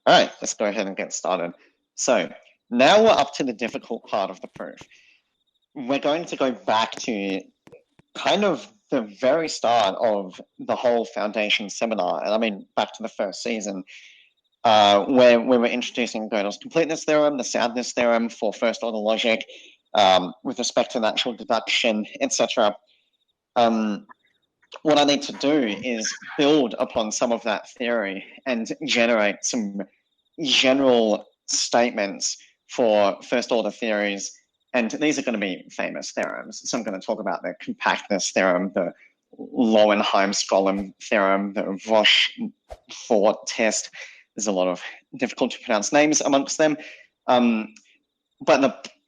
All right, let's go ahead and get started. So now we're up to the difficult part of the proof. We're going to go back to kind of the very start of the whole foundation seminar, and I mean back to the first season, where we were introducing Gödel's completeness theorem, the soundness theorem for first order logic, with respect to natural deduction, etc. What I need to do is build upon some of that theory and generate some general statements for first order theories. And these are going to be famous theorems. So I'm going to talk about the compactness theorem, the Lowenheim-Skolem theorem, the Roche-Fort test. There's a lot of difficult to pronounce names amongst them.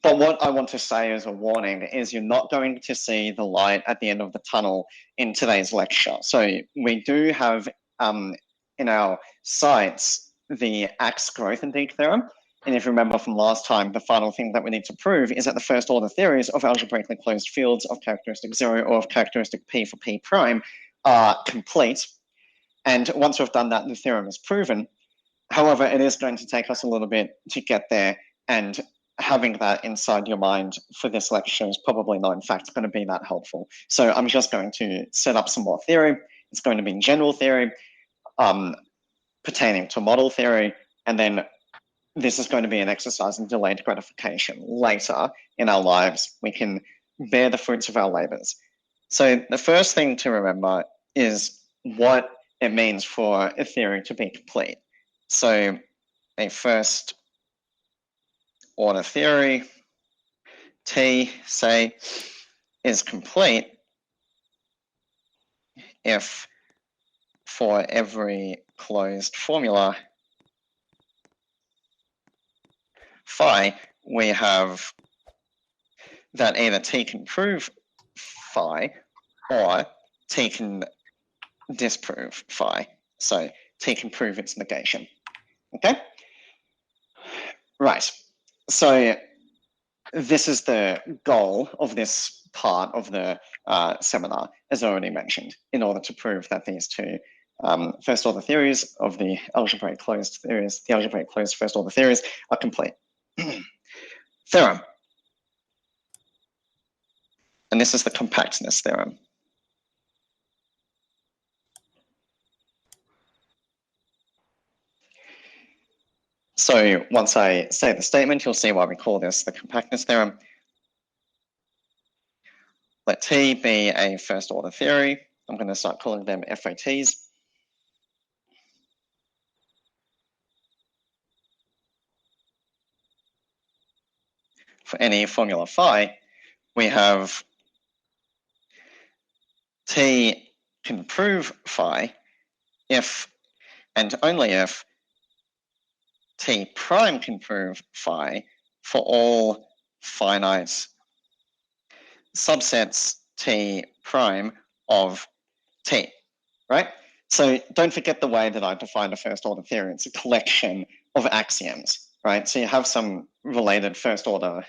But what I want to say as a warning is you're not going to see the light at the end of the tunnel in today's lecture. So we do have in our sites the Ax-Grothendieck theorem. And if you remember from last time, the final thing that we need to prove is that the first order theories of algebraically closed fields of characteristic 0 or of characteristic P for P prime are complete. And once we've done that, the theorem is proven. However, it is going to take us a little bit to get there, and having that inside your mind for this lecture is probably not in fact going to be that helpful. So I'm just going to set up some more theory. It's going to be general theory pertaining to model theory, and then this is going to be an exercise in delayed gratification. Later in our lives, we can bear the fruits of our labors. So the first thing to remember is what it means for a theory to be complete. So a first order theory, T, say, is complete if for every closed formula phi, we have that either T can prove phi or T can disprove phi. So T can prove its negation. Okay? Right. So this is the goal of this part of the seminar, as I already mentioned, in order to prove that these two first order theories of the algebraic closed theories, the algebraic closed first order theories, are complete. Theorem. And this is the compactness theorem. So once I say the statement, you'll see why we call this the compactness theorem. Let T be a first order theory. I'm going to start calling them FOTs. For any formula phi, we have T can prove phi if and only if T prime can prove phi for all finite subsets T prime of T, right? So don't forget the way that I defined a first order theory. It's a collection of axioms, right? So you have some related first order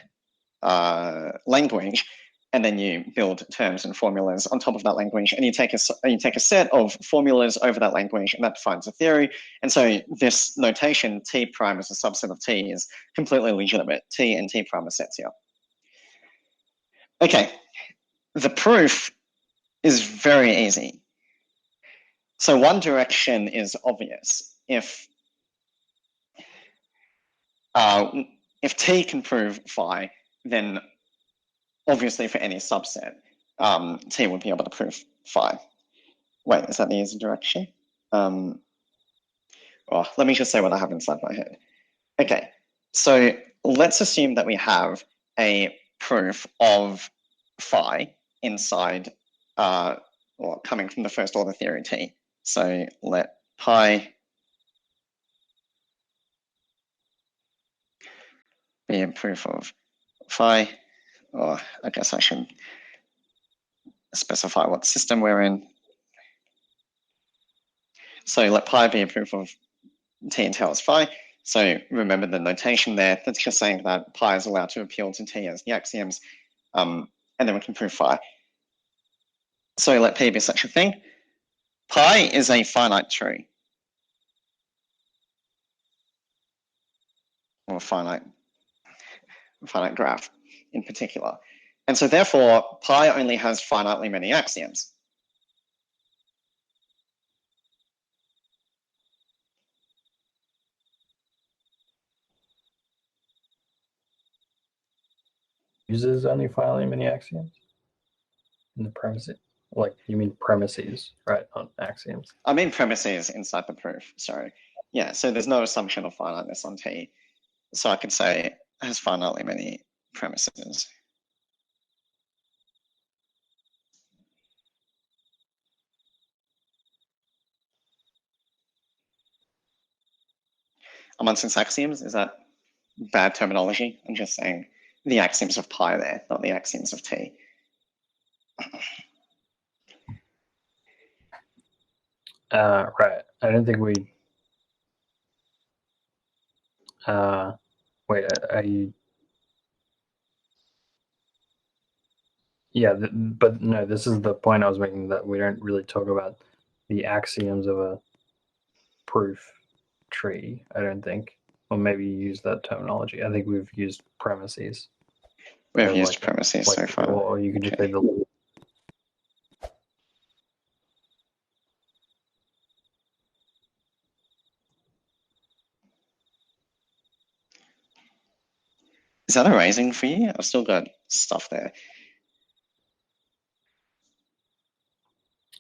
language, and then you build terms and formulas on top of that language, and you take a set of formulas over that language, and that defines a theory. And so this notation, T prime as a subset of T, is completely legitimate. T and T prime are sets here. Okay, the proof is very easy. So one direction is obvious. If T can prove phi, then obviously for any subset, T would be able to prove phi. Wait, is that the easy direction? Let me just say what I have inside my head. Okay, so let's assume that we have a proof of phi inside, or coming from the first order theory T. So let pi be a proof of phi, or I guess I should specify what system we're in. So let pi be a proof of T entails phi. So remember the notation there. That's just saying that pi is allowed to appeal to T as the axioms, and then we can prove phi. So let P be such a thing. Pi is a finite tree. a finite graph in particular. And so therefore, pi only has finitely many axioms. Uses only finitely many axioms in the premises. Like, you mean premises, right? Not axioms. I mean premises inside the proof, sorry. Yeah, so there's no assumption of finiteness on T. So I could say it has finitely many premises. Amongst its axioms, is that bad terminology? I'm just saying the axioms of pi there, not the axioms of T. Right. I don't think we. Wait. Yeah, but no. This is the point I was making, that we don't really talk about the axioms of a proof tree. I don't think. Or maybe you use that terminology. I think we've used premises. We've used premises so far. Or you could just say the. Is that erasing for you? I've still got stuff there.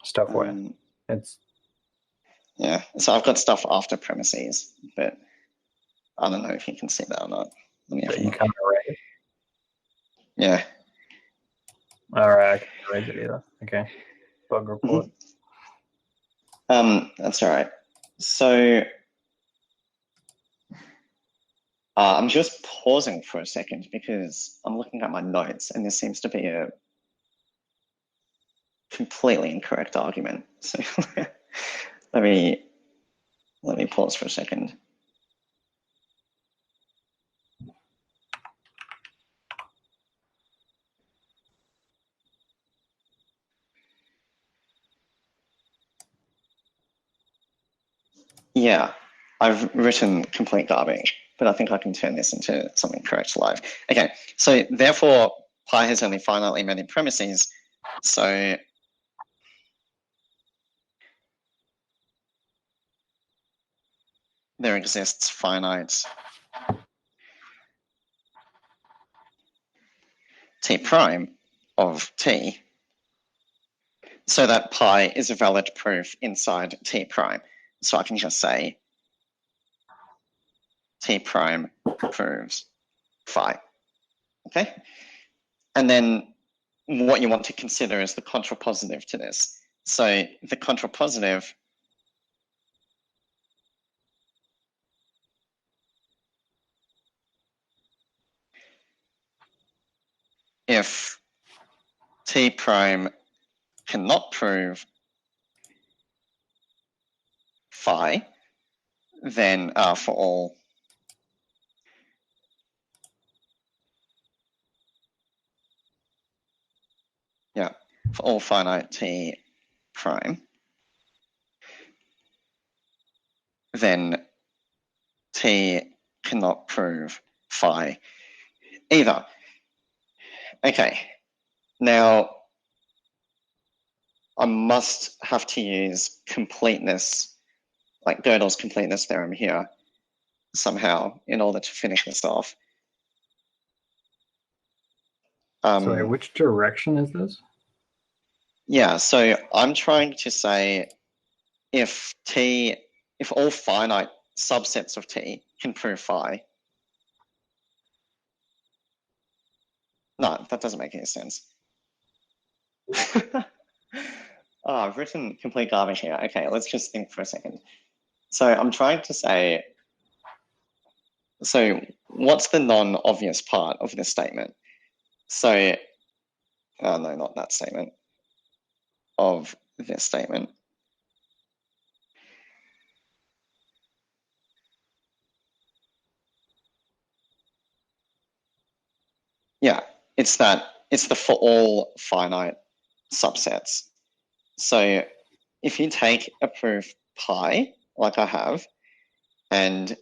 Stuff where? It's. Yeah, so I've got stuff after premises, but I don't know if you can see that or not. That you can't erase? Yeah. All right, I can't erase it either. Okay. Bug report. That's all right. So I'm just pausing for a second because I'm looking at my notes and there seems to be a completely incorrect argument. So let me pause for a second. Yeah, I've written complete garbage, but I think I can turn this into something correct live. Okay, so therefore pi has only finitely many premises. So there exists finite T prime of T, so that pi is a valid proof inside T prime. So I can just say T prime proves phi. Okay? And then what you want to consider is the contrapositive to this. So the contrapositive if T prime cannot prove phi, then for all finite T prime, then T cannot prove phi either. Okay, now I must have to use completeness, like Gödel's completeness theorem here, somehow in order to finish this off. So which direction is this? Yeah, so I'm trying to say if all finite subsets of T can prove phi. No, that doesn't make any sense. I've written complete garbage here. Okay, let's just think for a second. So I'm trying to say, so what's the non-obvious part of this statement? So, no, not that statement, of this statement. Yeah, it's the for all finite subsets. So if you take a proof pi, like I have, and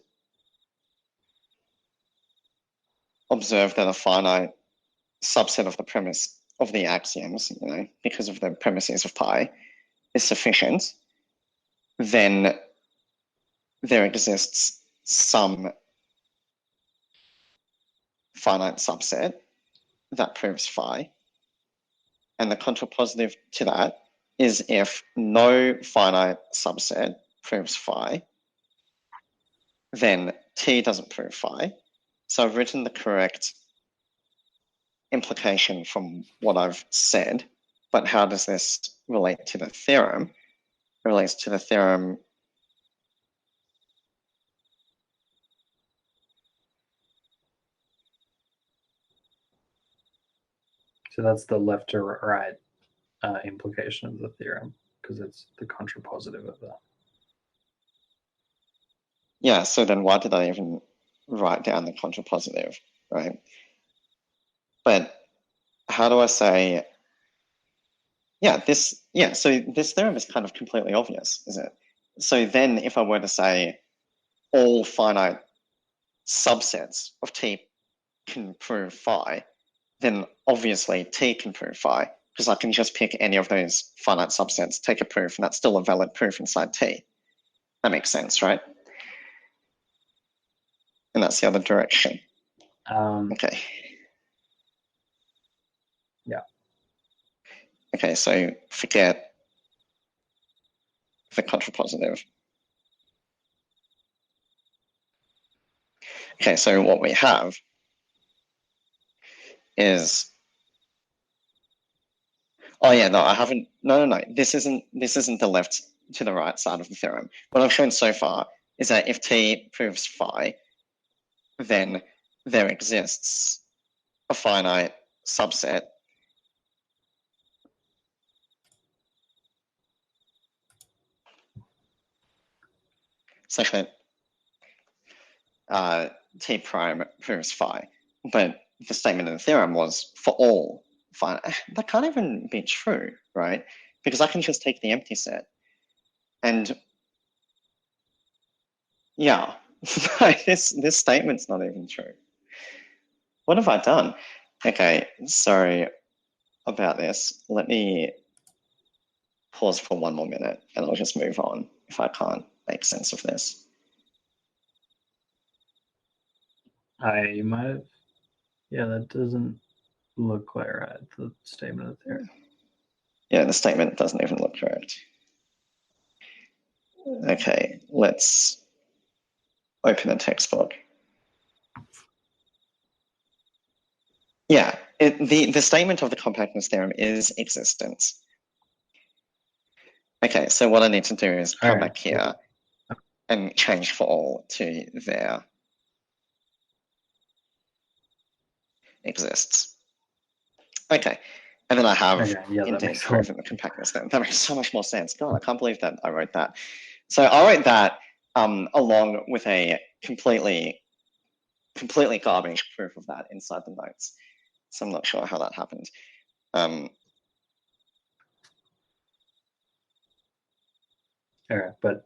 observe that a finite subset of the premise of the axioms, because of the premises of pi, is sufficient, then there exists some finite subset that proves phi. And the contrapositive to that is if no finite subset proves phi, then T doesn't prove phi. So I've written the correct implication from what I've said, but how does this relate to the theorem? It relates to the theorem So that's the left to right implication of the theorem, because it's the contrapositive of that. Yeah, so then why did I even write down the contrapositive, right? But how do I say, so this theorem is kind of completely obvious, is it? So then if I were to say all finite subsets of T can prove phi, then obviously T can prove phi, because I can just pick any of those finite subsets, take a proof, and that's still a valid proof inside T. That makes sense, right? And that's the other direction. Okay. Yeah. Okay, so forget the contrapositive. Okay, so what we have is, oh yeah, no, I haven't, no, this isn't the left to the right side of the theorem. What I've shown so far is that if T proves phi, then there exists a finite subset such that T prime proves phi. But the statement of the theorem was for all phi. That can't even be true, right? Because I can just take the empty set. And yeah, this statement's not even true. What have I done? Okay, sorry about this. Let me pause for one more minute and I'll just move on if I can't make sense of this. I might have, yeah, that doesn't look quite right, the statement of the theorem. Yeah, the statement doesn't even look correct. Okay, let's open a textbook. Yeah, the statement of the compactness theorem is existence. Okay, so what I need to do is come back here and change for all to there exists. Okay, and then I have indeed proven the compactness theorem. That makes so much more sense. God, I can't believe that I wrote that. So I wrote that along with a completely garbage proof of that inside the notes. So I'm not sure how that happened. But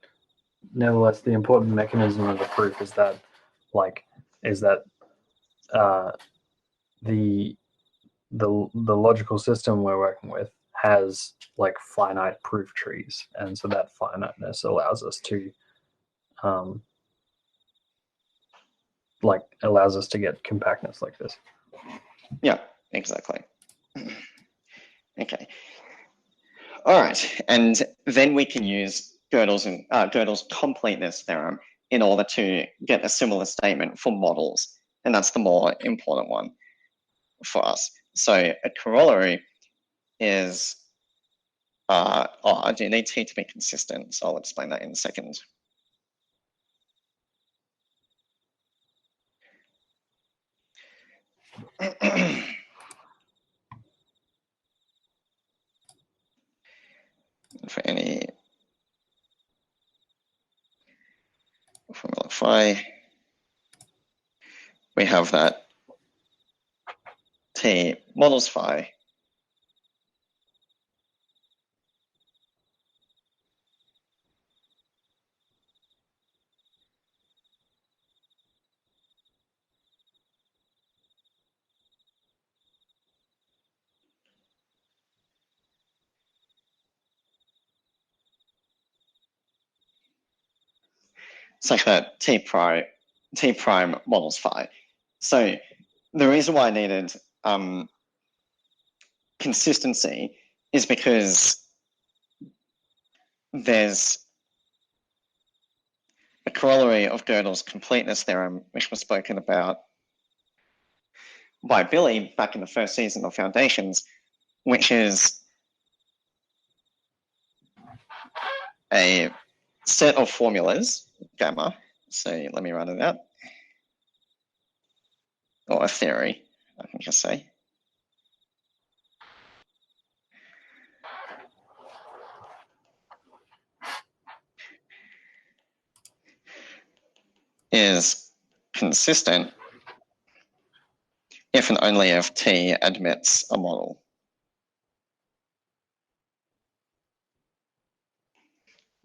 nevertheless, the important mechanism of the proof is that, the logical system we're working with has like finite proof trees, and so that finiteness allows us to get compactness like this. Yeah, exactly. Okay. All right, and then we can use Gödel's completeness theorem in order to get a similar statement for models, and that's the more important one for us. So a corollary is, I do need T to be consistent, so I'll explain that in a second. For any formula phi, we have that T models phi such that T prime models phi. So the reason why I needed consistency is because there's a corollary of Gödel's completeness theorem, which was spoken about by Billy back in the first season of Foundations, which is a set of formulas, gamma. So let me write it out. Or a theory, I can just say. Is consistent if and only if T admits a model.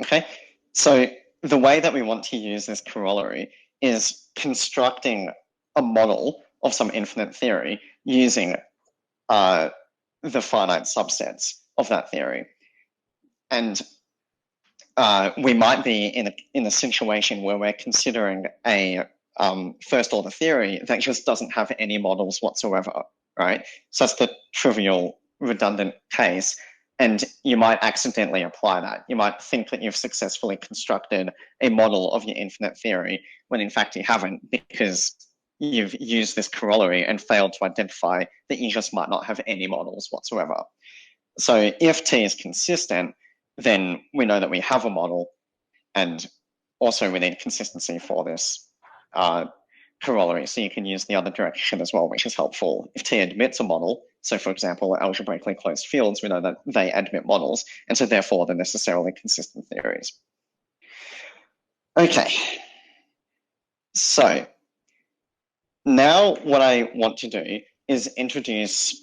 Okay, so the way that we want to use this corollary is constructing a model of some infinite theory using the finite subsets of that theory. And we might be in a situation where we're considering a first order theory that just doesn't have any models whatsoever, right? So that's the trivial redundant case. And you might accidentally apply that. You might think that you've successfully constructed a model of your infinite theory when in fact you haven't, because you've used this corollary and failed to identify that you just might not have any models whatsoever. So if T is consistent, then we know that we have a model, and also we need consistency for this corollary. So you can use the other direction as well, which is helpful. If T admits a model, so for example, algebraically closed fields, we know that they admit models, and so therefore they're necessarily consistent theories. Okay, so now what I want to do is introduce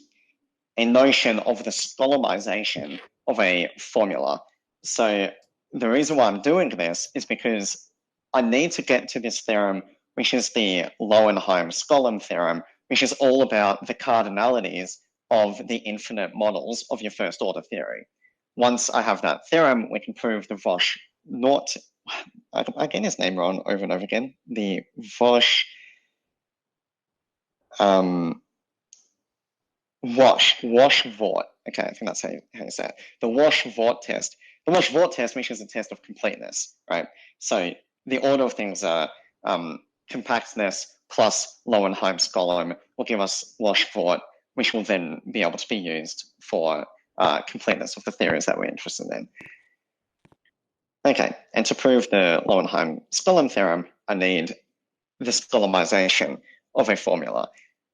a notion of the Skolemisation of a formula. So the reason why I'm doing this is because I need to get to this theorem, which is the Lowenheim-Skolem theorem, which is all about the cardinalities of the infinite models of your first order theory. Once I have that theorem, we can prove the Vosch-Nort, I get his name wrong over and over again, the Vosch, Wash-Vort. Okay, I think that's how you say it. The Wash-Vort test. The Wash-Vort test, which is a test of completeness, right? So the order of things are compactness plus Lowenheim-Skolem will give us Wash-Vort, which will then be able to be used for completeness of the theories that we're interested in. Okay, and to prove the Lowenheim-Skolem theorem, I need the Skolemisation of a formula.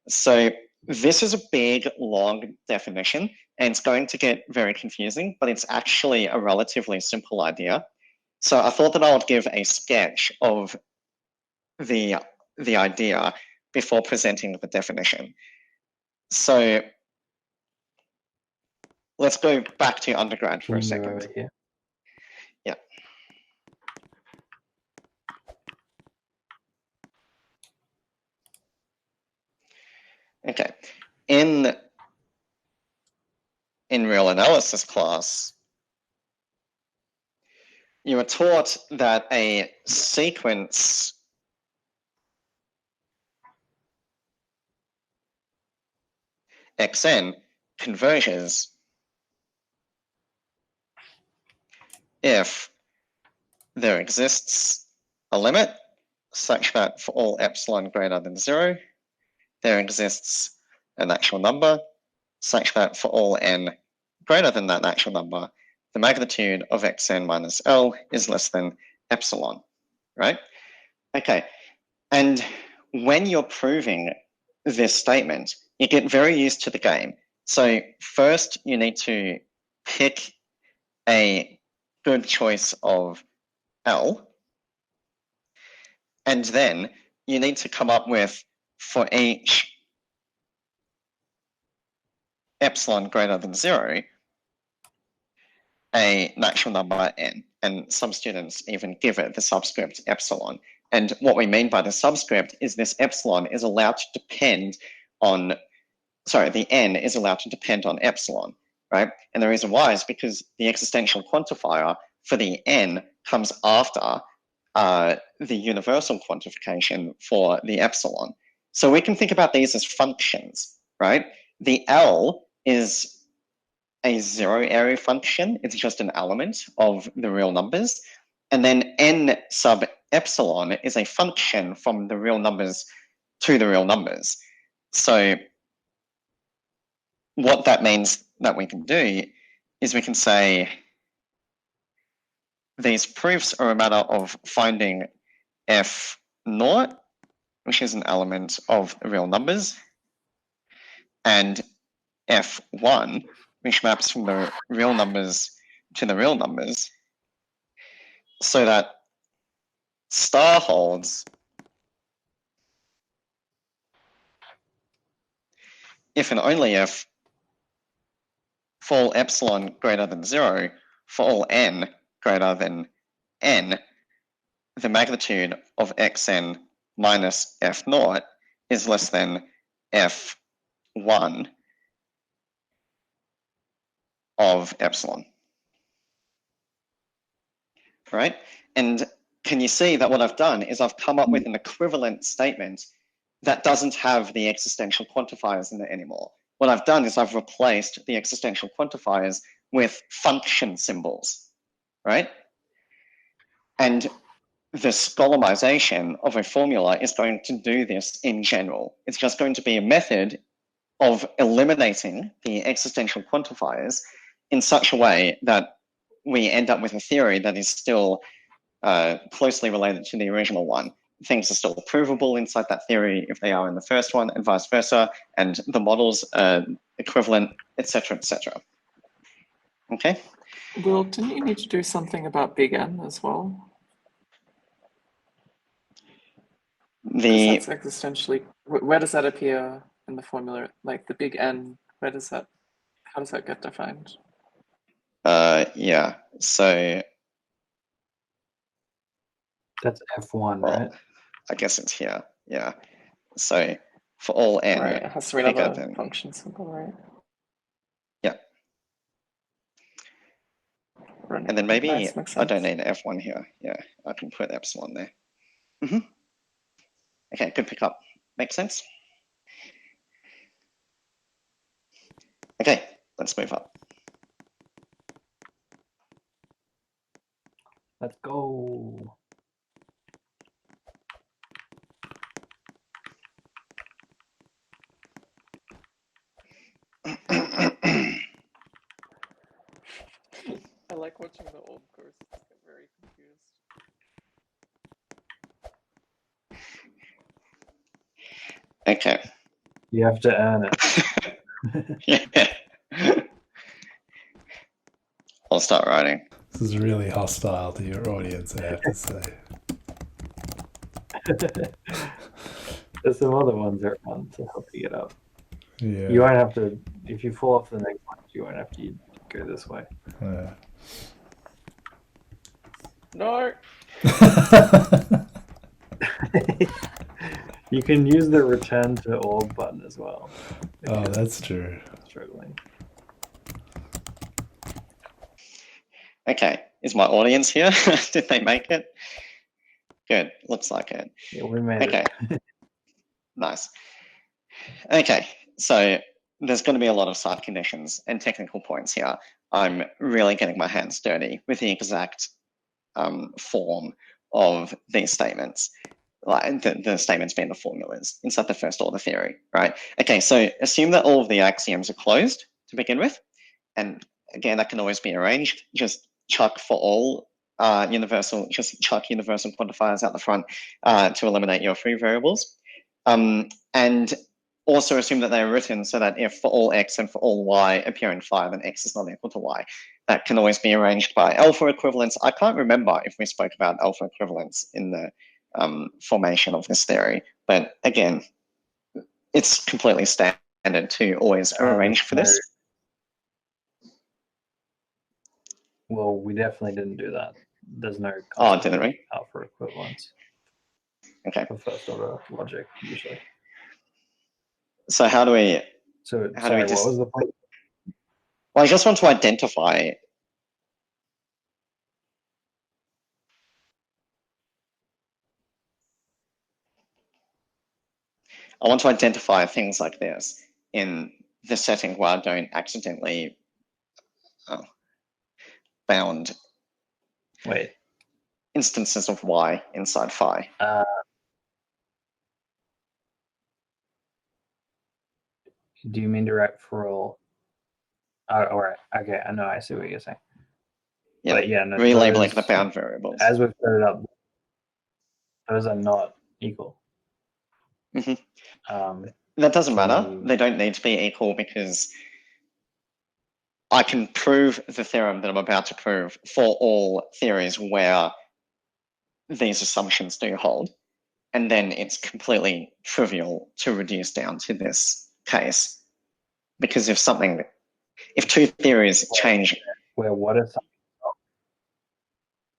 So this is a big, long definition, and it's going to get very confusing, but it's actually a relatively simple idea. So I thought that I would give a sketch of the idea before presenting the definition. So let's go back to undergrad for a second. Yeah. Okay. In real analysis class, you were taught that a sequence xn converges if there exists a limit such that for all epsilon greater than 0, there exists an actual number such that for all n greater than that actual number, the magnitude of xn minus L is less than epsilon, right? Okay, and when you're proving this statement, you get very used to the game. So first you need to pick a good choice of L, and then you need to come up with, for each epsilon greater than 0, a natural number n, and some students even give it the subscript epsilon. And what we mean by the subscript is this epsilon is allowed to depend on, the n is allowed to depend on epsilon, right? And the reason why is because the existential quantifier for the n comes after the universal quantification for the epsilon. So we can think about these as functions, right? The L is a zero area function. It's just an element of the real numbers. And then n sub epsilon is a function from the real numbers to the real numbers. So what that means that we can do is we can say these proofs are a matter of finding f naught, which is an element of real numbers, and f1, which maps from the real numbers to the real numbers, so that star holds if and only if for all epsilon greater than 0, for all n greater than n, the magnitude of xn minus f naught is less than f1 of epsilon. Right? And can you see that what I've done is I've come up with an equivalent statement that doesn't have the existential quantifiers in it anymore. What I've done is I've replaced the existential quantifiers with function symbols, right? And the skolemisation of a formula is going to do this in general. It's just going to be a method of eliminating the existential quantifiers in such a way that we end up with a theory that is still closely related to the original one. Things are still provable inside that theory if they are in the first one, and vice versa, and the models are equivalent, etc., etc. Okay? Will, didn't you need to do something about big N as well? That's existentially, where does that appear in the formula? Like the big N, where does that, how does that get defined? Yeah, so that's F1, well, right? I guess it's here, yeah. So for all n, right, it has to be another function symbol, right? Yeah. Right. And then maybe nice, I don't need F1 here. Yeah, I can put epsilon there. Okay, good pickup. Makes sense? Okay, let's move up. Let's go. I like watching the old courses get very confused. Okay. You have to earn it. Yeah. I'll start writing. This is really hostile to your audience, I have to say. There's some other ones that are fun to help you get up. Yeah. You won't have to, if you fall off the next one, you won't have to go this way. Yeah. No! You can use the return to org button as well. Oh, that's true. Struggling. Okay, is my audience here? Did they make it? Good, looks like it. Yeah, we made it. Nice. Okay, so there's going to be a lot of side conditions and technical points here. I'm really getting my hands dirty with the exact form of these statements, like the statements being the formulas inside the first order theory, right? Okay, so assume that all of the axioms are closed to begin with, and again, that can always be arranged. Just chuck for all universal quantifiers out the front to eliminate your free variables. And also assume that they are written so that if for all x and for all y appear in phi, then x is not equal to y. That can always be arranged by alpha equivalence. I can't remember if we spoke about alpha equivalence in the formation of this theory, but again, it's completely standard to always arrange for this. Well, we definitely didn't do that. There's no didn't we? Alpha equivalence. Okay. For first order logic, usually. So how do we? So sorry, what was the point? Well, I just want to identify. I want to identify things like this in the setting where I don't accidentally bound Wait. instances of y inside phi. Do you mean to write for all? All right. Okay, I know. I see what you're saying. Yeah, but yeah, no, relabeling the bound variables. As we've set it up, those are not equal. That doesn't matter. They don't need to be equal because I can prove the theorem that I'm about to prove for all theories where these assumptions do hold. And then it's completely trivial to reduce down to this case. Because if two theories change. Where what is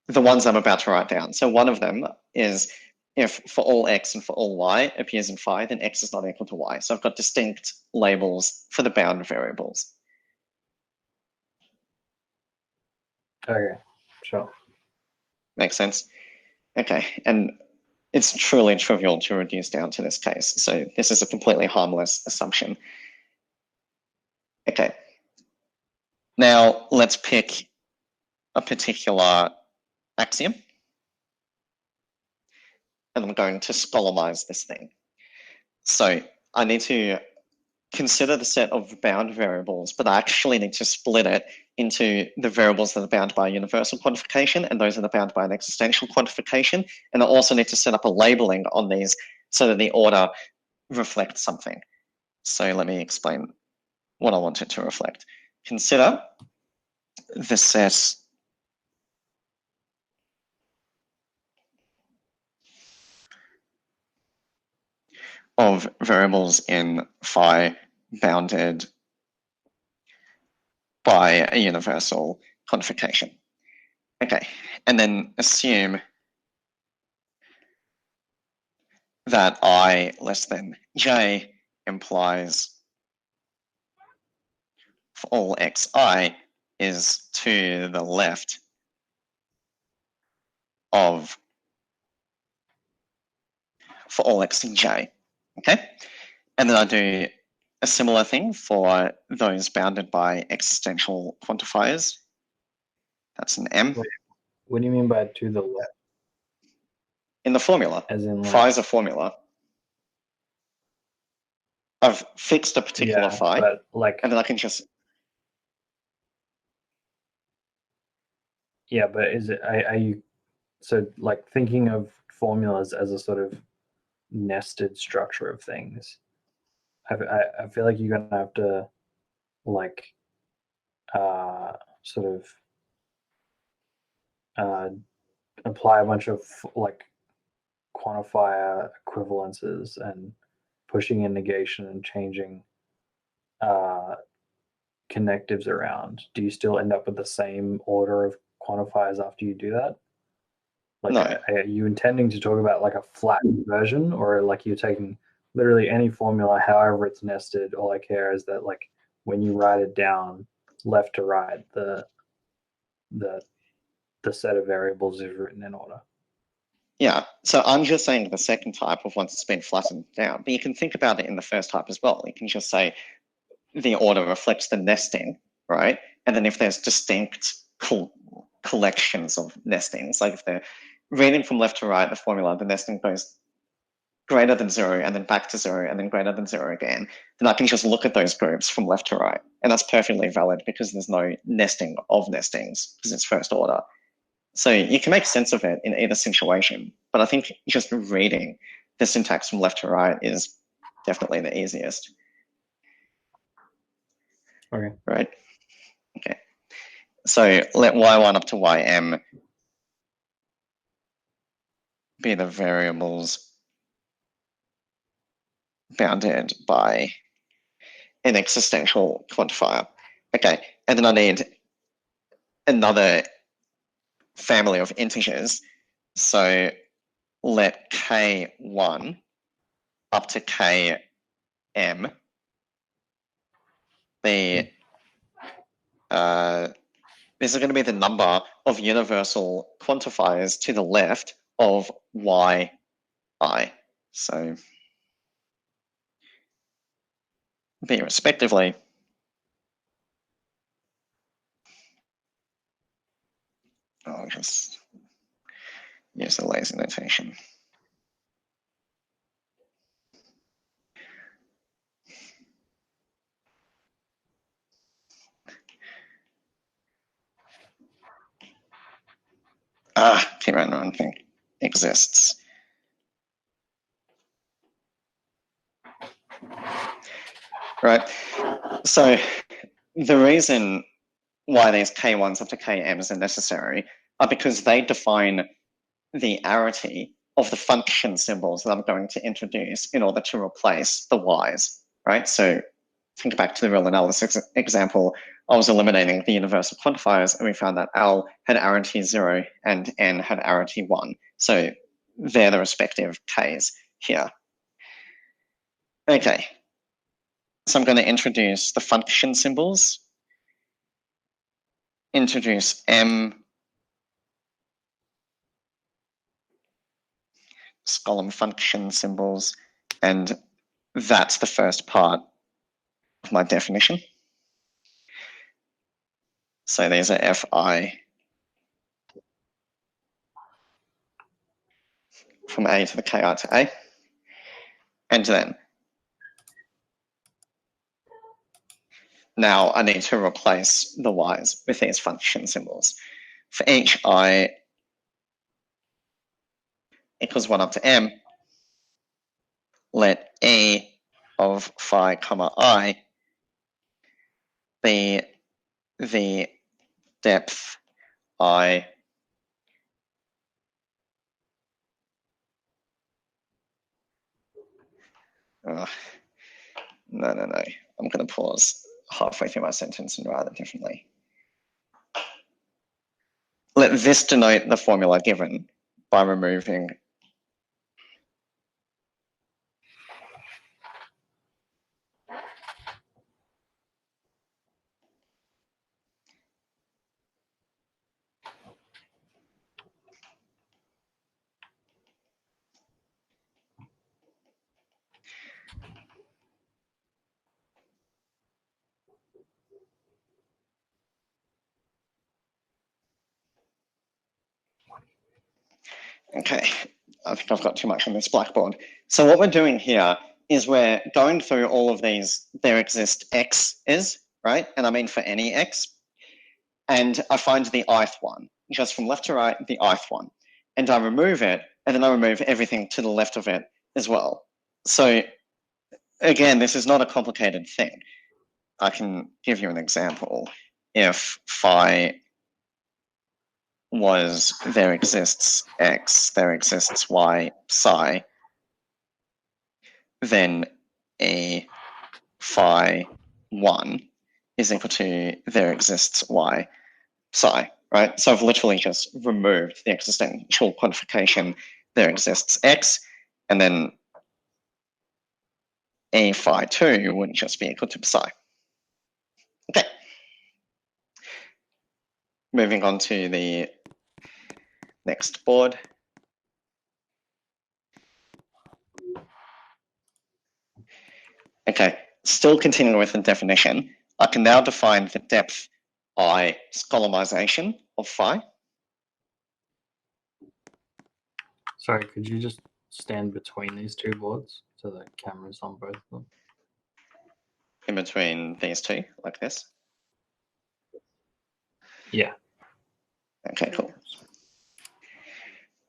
the ones I'm about to write down. So one of them is if for all x and for all y appears in phi, then x is not equal to y. So I've got distinct labels for the bound variables. Okay, sure. Makes sense? Okay, and it's truly trivial to reduce down to this case. So this is a completely harmless assumption. Okay. Now let's pick a particular axiom. And I'm going to Skolemize this thing. So I need to consider the set of bound variables, but I actually need to split it into the variables that are bound by a universal quantification and those that are bound by an existential quantification. And I also need to set up a labeling on these so that the order reflects something. So let me explain what I want it to reflect. Consider the set of variables in phi bounded by a universal quantification. Okay, and then assume that I less than j implies for all xi is to the left of for all x in j. Okay, and then I do a similar thing for those bounded by existential quantifiers. That's an m. What do you mean by to the left? In the formula. As in phi is a formula. I've fixed a particular phi, but like, and then I can just. Yeah, but are you so like thinking of formulas as a sort of nested structure of things? I feel like you're gonna have to like sort of apply a bunch of like quantifier equivalences and pushing in negation and changing connectives around. Do you still end up with the same order of quantifiers after you do that? Like, No. are you intending to talk about like a flat version, or like you're taking literally any formula, however it's nested? All I care is that like when you write it down left to right, the set of variables is written in order. Yeah, so I'm just saying the second type of once it's been flattened down, but you can think about it in the first type as well. You can just say the order reflects the nesting, right? And then if there's distinct collections of nestings, like if they're reading from left to right, the formula, the nesting goes greater than 0 and then back to 0 and then greater than 0 again, then I can just look at those groups from left to right. And that's perfectly valid because there's no nesting of nestings because it's first order. So you can make sense of it in either situation, but I think just reading the syntax from left to right is definitely the easiest. Okay. Right? Okay. So let y1 up to ym be the variables bounded by an existential quantifier. Okay, and then I need another family of integers. So let k1 up to km be this is going to be the number of universal quantifiers to the left of yi. So b respectively. I'll just use the lazy notation. Keep on one thing exists. Right. So the reason why these K1s up to Km's are necessary are because they define the arity of the function symbols that I'm going to introduce in order to replace the y's, right? So think back to the real analysis example. I was eliminating the universal quantifiers and we found that L had arity 0 and N had arity 1. So they're the respective K's here. Okay. So I'm going to introduce the function symbols, introduce M, Skolemisation function symbols, and that's the first part of my definition. So these are Fi from A to the Ki to A. And then now I need to replace the y's with these function symbols. For each I equals 1 up to M, let E of phi comma I be the depth I no. I'm going to pause halfway through my sentence and write it differently. Let this denote the formula given by removing Okay, I think I've got too much on this blackboard. So what we're doing here is we're going through all of these, there exist x's, right? And I mean for any x. And I find the ith one, just from left to right, the ith one. And I remove it, and then I remove everything to the left of it as well. So again, this is not a complicated thing. I can give you an example. If phi was there exists x, there exists y psi, then a phi 1 is equal to there exists y psi, right? So I've literally just removed the existential quantification there exists x, and then a phi 2 would just be equal to psi. Okay. Moving on to the next board. Okay, still continuing with the definition, I can now define the depth I skolemisation of phi. Sorry, could you just stand between these two boards so the camera's on both of them? In between these two, like this. Yeah. Okay, cool.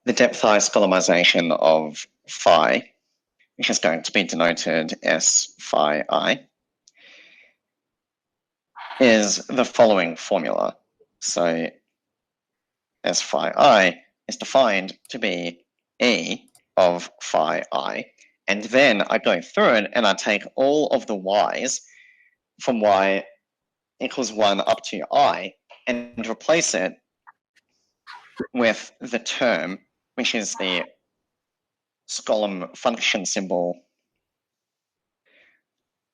The depth I skolemisation of phi, which is going to be denoted S phi I, is the following formula. So S phi I is defined to be E of phi I. And then I go through it and I take all of the y's from y equals 1 up to I and replace it with the term, which is the Skolemisation function symbol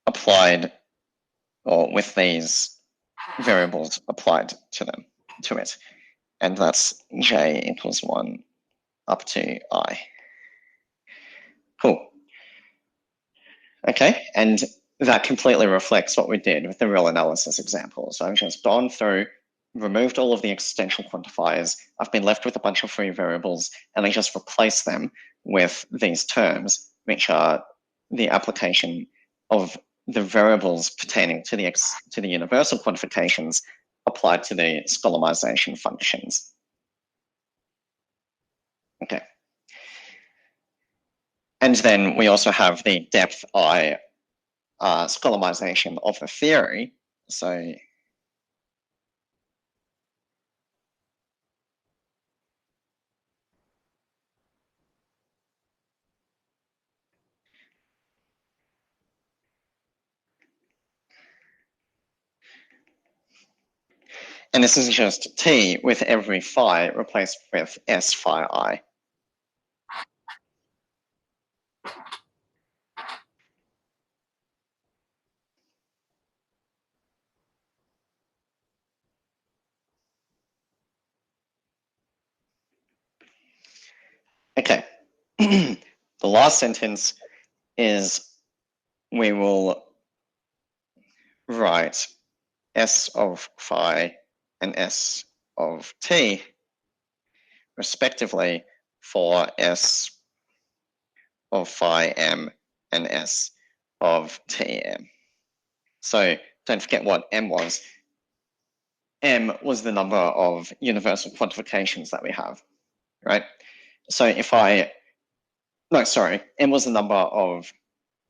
applied, or with these variables applied to it. And that's j equals 1 up to I. Cool. Okay, and that completely reflects what we did with the real analysis example. So I've just gone through, removed all of the existential quantifiers. I've been left with a bunch of free variables, and I just replace them with these terms, which are the application of the variables pertaining to the universal quantifications applied to the Skolemisation functions. Okay. And then we also have the depth I Skolemisation of the theory. So and this is just T with every phi replaced with S phi I. Okay. The last sentence is we will write S of phi and S of T respectively for S of phi M and S of TM. So don't forget what M was. M was the number of universal quantifications that we have, right? So if M was the number of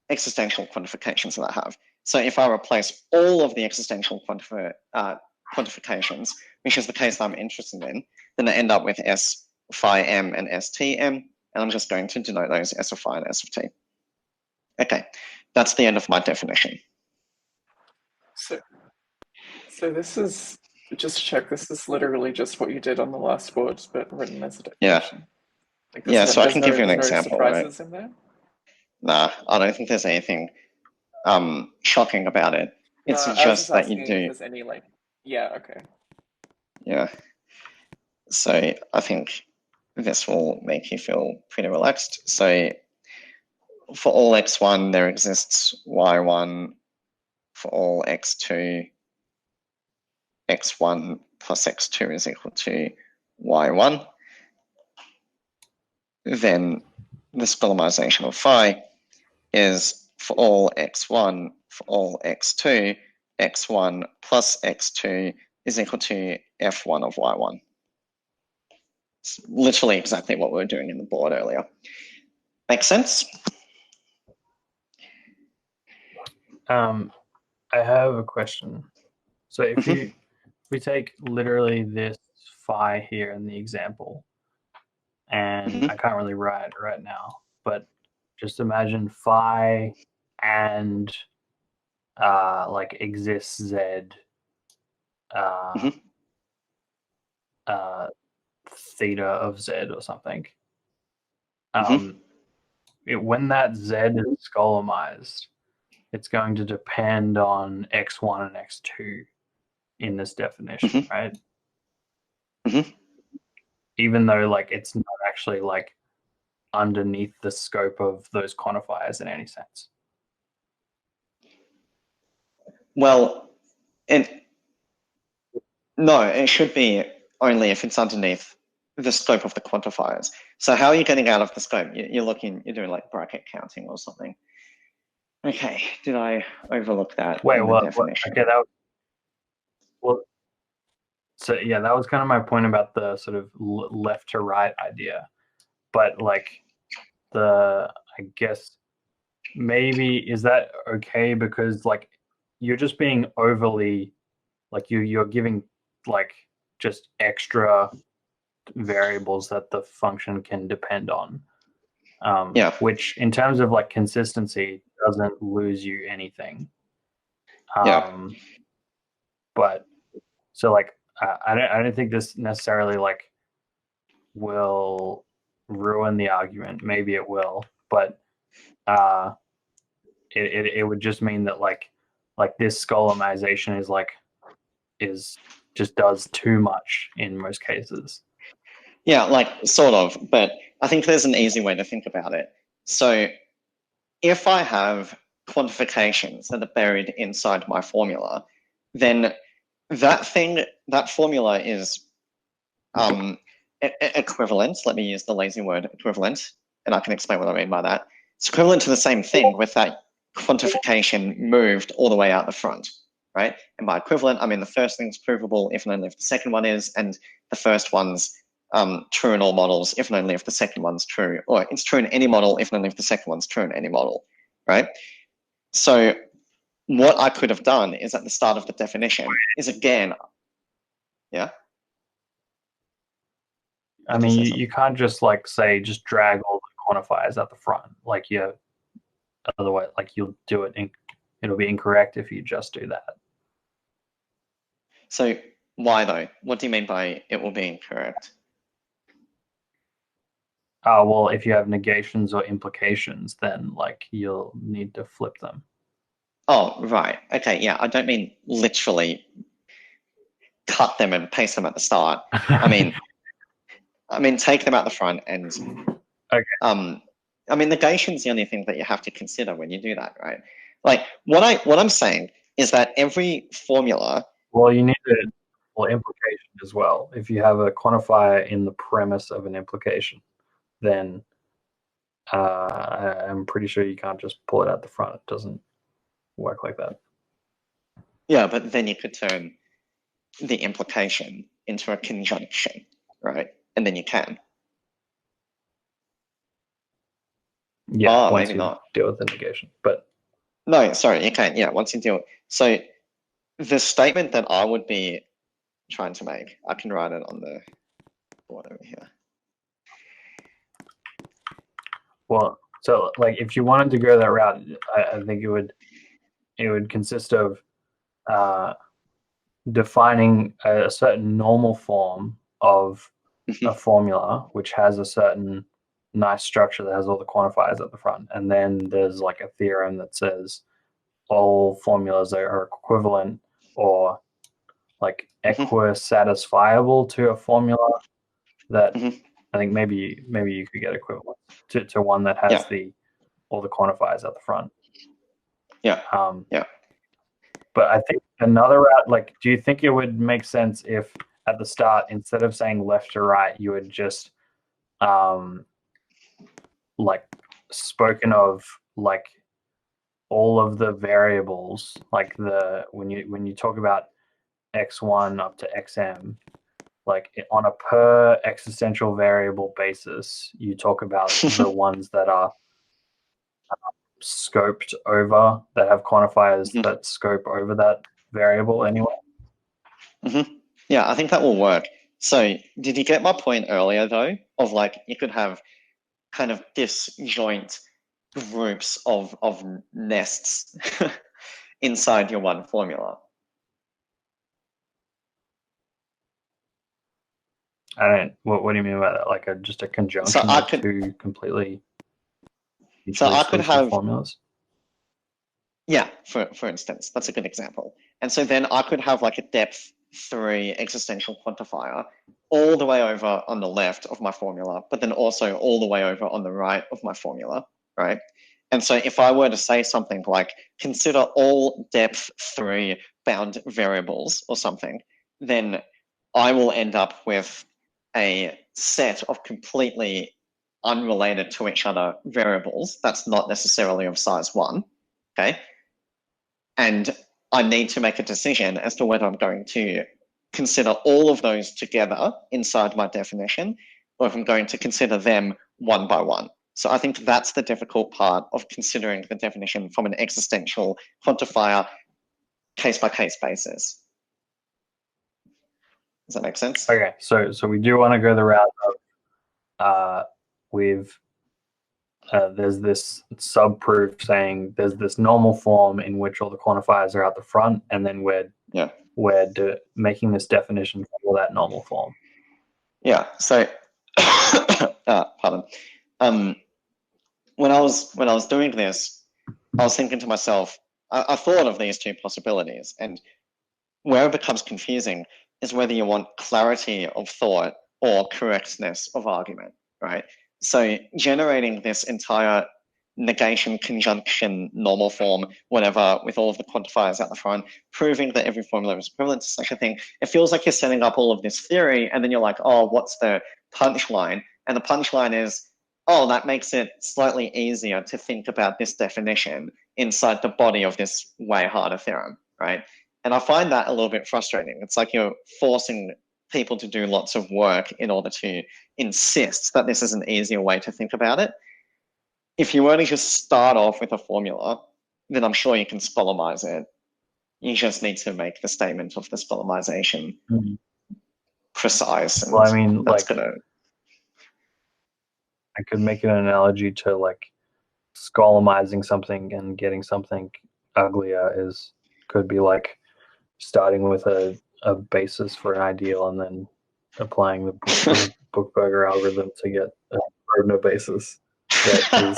existential quantifications that I have. So if I replace all of the existential quantifications, which is the case that I'm interested in, then I end up with S phi M and S T M, and I'm just going to denote those S of phi and S of T. Okay, that's the end of my definition. So this is, just to check, this is literally just what you did on the last board, but written as a definition. Yeah, so I can give you an example, right? Surprises in there? Nah, I don't think there's anything shocking about it. It's just that you do. If there's any okay. Yeah. So I think this will make you feel pretty relaxed. So for all x1, there exists y1. For all x2, x1 plus x2 is equal to y1. Then the Skolemisation of phi is for all x1, for all x2, x1 plus x2 is equal to f1 of y1. It's literally exactly what we were doing in the board earlier. Make sense? I have a question. So if we take literally this phi here in the example, and I can't really write right now, but just imagine phi and like exists z theta of z or something. When that z is Skolemized, it's going to depend on x1 and x2 in this definition, right? Even though like it's not actually like underneath the scope of those quantifiers in any sense. Well, no, it should be only if it's underneath the scope of the quantifiers. So how are you getting out of the scope? You're doing like bracket counting or something. Okay, did I overlook that? Wait, well, definition? Okay, so yeah, that was kind of my point about the sort of left to right idea. But like I guess maybe is that okay because like you're just being overly like you're giving like just extra variables that the function can depend on. Which in terms of like consistency doesn't lose you anything. But so like I don't think this necessarily like will ruin the argument. Maybe it will, but it would just mean that like this Skolemization is just does too much in most cases. Yeah, like sort of, but I think there's an easy way to think about it. So if I have quantifications that are buried inside my formula, then that formula is equivalent. Let me use the lazy word equivalent, and I can explain what I mean by that. It's equivalent to the same thing with that quantification moved all the way out the front, right? And by equivalent, I mean the first thing's provable if and only if the second one is, and the first one's true in all models if and only if the second one's true, or it's true in any model if and only if the second one's true in any model, right? So what I could have done is at the start of the definition is again, yeah? I mean, you can't just like say just drag all the quantifiers at the front. Like otherwise, like you'll do it. It'll be incorrect if you just do that. So why though? What do you mean by it will be incorrect? Well, if you have negations or implications, then like you'll need to flip them. Oh, right. Okay, yeah. I don't mean literally cut them and paste them at the start. I mean take them at the front and okay. I mean negation's the only thing that you have to consider when you do that, right? Like what I'm saying is that every formula. Well, you need to implication as well. If you have a quantifier in the premise of an implication, then I'm pretty sure you can't just pull it out the front. It doesn't work like that. Yeah, but then you could turn the implication into a conjunction, right? And then you can. Yeah, maybe not. Deal with the negation, but no, sorry, you can't. Yeah, once you deal. So the statement that I would be trying to make, I can write it on the board over here. Well, so like if you wanted to go that route, I think it would consist of defining a certain normal form of a formula which has a certain nice structure that has all the quantifiers at the front, and then there's like a theorem that says all formulas are equivalent or like equisatisfiable to a formula that I think maybe you could get equivalent to one that has all the quantifiers at the front. Yeah. But I think another route, like, do you think it would make sense if at the start, instead of saying left to right, you would just like spoken of like all of the variables, like when you talk about x1 up to xm, like on a per existential variable basis, you talk about the ones that are scoped over, that have quantifiers that scope over that variable anyway. Yeah, I think that will work. So did you get my point earlier though, of like you could have kind of disjoint groups of nests inside your one formula? I don't. What do you mean by that? Like just a conjunction of two completely. So I could have formulas. Yeah, for instance, that's a good example. And so then I could have like a depth 3 existential quantifier all the way over on the left of my formula, but then also all the way over on the right of my formula, right? And so if I were to say something like, consider all depth 3 bound variables or something, then I will end up with a set of completely unrelated to each other variables that's not necessarily of size 1, okay? And I need to make a decision as to whether I'm going to consider all of those together inside my definition, or if I'm going to consider them one by one. So I think that's the difficult part of considering the definition from an existential quantifier case-by-case basis. Does that make sense? Okay, so we do want to go the route of there's this sub-proof saying there's this normal form in which all the quantifiers are out the front, and then we're making this definition for that normal form. Yeah. So, pardon. When I was doing this, I was thinking to myself, I thought of these two possibilities, and where it becomes confusing is whether you want clarity of thought or correctness of argument, right? So generating this entire negation, conjunction, normal form, whatever, with all of the quantifiers out the front, proving that every formula is equivalent to such a thing. It feels like you're setting up all of this theory, and then you're like, oh, what's the punchline? And the punchline is, oh, that makes it slightly easier to think about this definition inside the body of this way harder theorem, right? And I find that a little bit frustrating. It's like you're forcing people to do lots of work in order to insist that this is an easier way to think about it. If you were to just start off with a formula, then I'm sure you can Skolemise it. You just need to make the statement of the Skolemisation precise. And well, I mean, that's like, I could make an analogy to like Skolemising something and getting something uglier could be like starting with a basis for an ideal and then applying the Bookberger algorithm to get a Grosvenor basis that is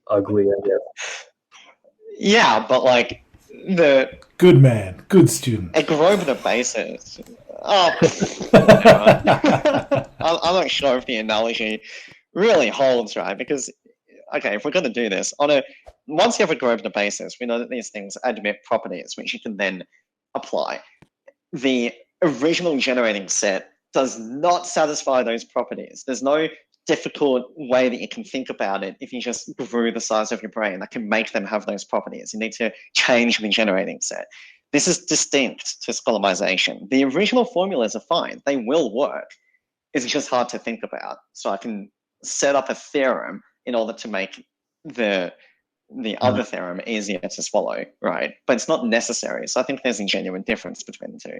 ugly, I guess. Yeah, but like the Good man, good student. a Grosvenor basis. Oh, I'm not sure if the analogy really holds, right? Because okay, if we're going to do this once you have a Grosvenor basis, we know that these things admit properties which you can then apply. The original generating set does not satisfy those properties. There's no difficult way that you can think about it if you just grew the size of your brain that can make them have those properties. You need to change the generating set. This is distinct to Skolemisation. The original formulas are fine. They will work. It's just hard to think about. So I can set up a theorem in order to make the other theorem easier to swallow, right? But it's not necessary. So I think there's a genuine difference between the two.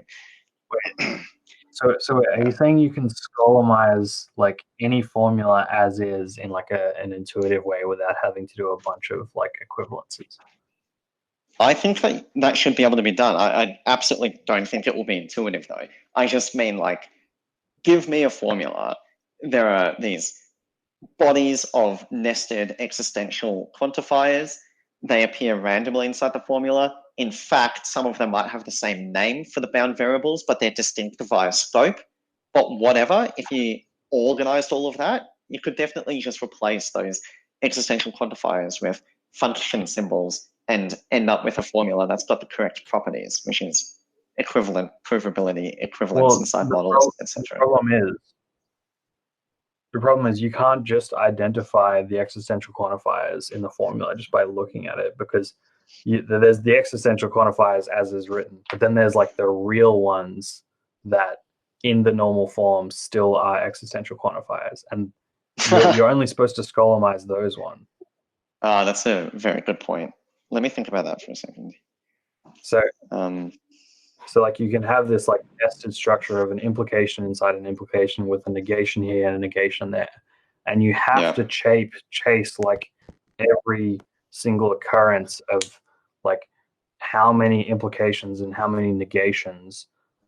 So are you saying you can Skolemise like any formula as is in like an intuitive way without having to do a bunch of like equivalencies? I think that should be able to be done. I absolutely don't think it will be intuitive though. I just mean like, give me a formula. There are these bodies of nested existential quantifiers. They appear randomly inside the formula. In fact, some of them might have the same name for the bound variables, but they're distinct via scope. But whatever, if you organized all of that, you could definitely just replace those existential quantifiers with function symbols and end up with a formula that's got the correct properties, which is equivalent, provability, equivalence inside models, etc. The problem is you can't just identify the existential quantifiers in the formula just by looking at it, because there's the existential quantifiers as is written, but then there's like the real ones that in the normal form still are existential quantifiers, and you're only supposed to Skolemise those ones. That's a very good point. Let me think about that for a second. So like you can have this like nested structure of an implication inside an implication with a negation here and a negation there, and you have to chase like every single occurrence of like how many implications and how many negations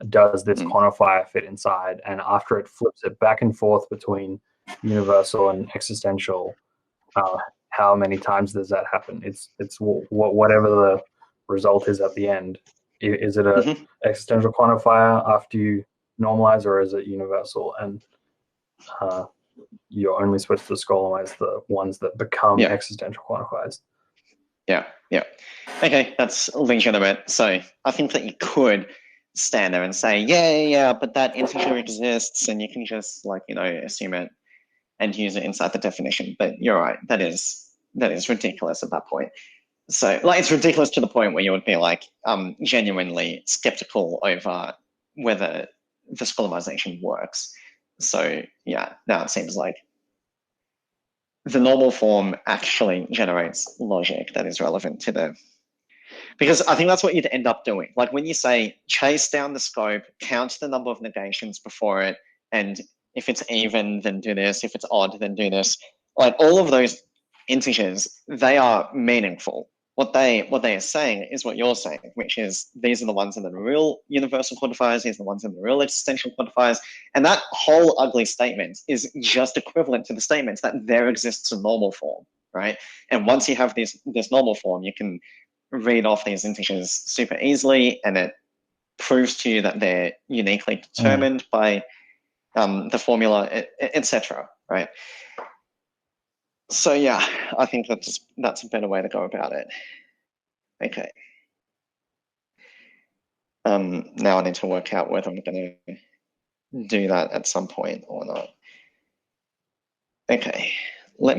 does this quantifier fit inside, and after it flips it back and forth between universal and existential, how many times does that happen? It's whatever the result is at the end. Is it a existential quantifier after you normalize, or is it universal? And you're only supposed to Skolemise the ones that become existential quantifiers. Yeah. Okay, that's legitimate. So I think that you could stand there and say, yeah, but that integer exists, and you can just assume it and use it inside the definition. But you're right, that is ridiculous at that point. So it's ridiculous to the point where you would be like genuinely skeptical over whether the Skolemisation works. So yeah, now it seems like the normal form actually generates logic that is relevant to because I think that's what you'd end up doing. Like when you say chase down the scope, count the number of negations before it, and if it's even, then do this. If it's odd, then do this. Like all of those integers, they are meaningful. What they are saying is what you're saying, which is these are the ones in the real universal quantifiers, these are the ones in the real existential quantifiers, and that whole ugly statement is just equivalent to the statements that there exists a normal form, right? And once you have this normal form, you can read off these integers super easily, and it proves to you that they're uniquely determined by the formula, etc., right? So yeah, I think that's a better way to go about it. Okay. Now I need to work out whether I'm going to do that at some point or not. Okay, I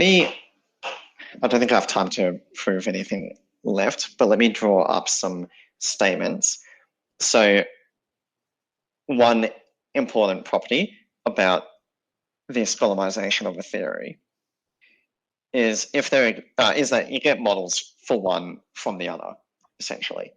don't think I have time to prove anything left, but let me draw up some statements. So one important property about the skolemisation of a theory is is that you get models for one from the other, essentially.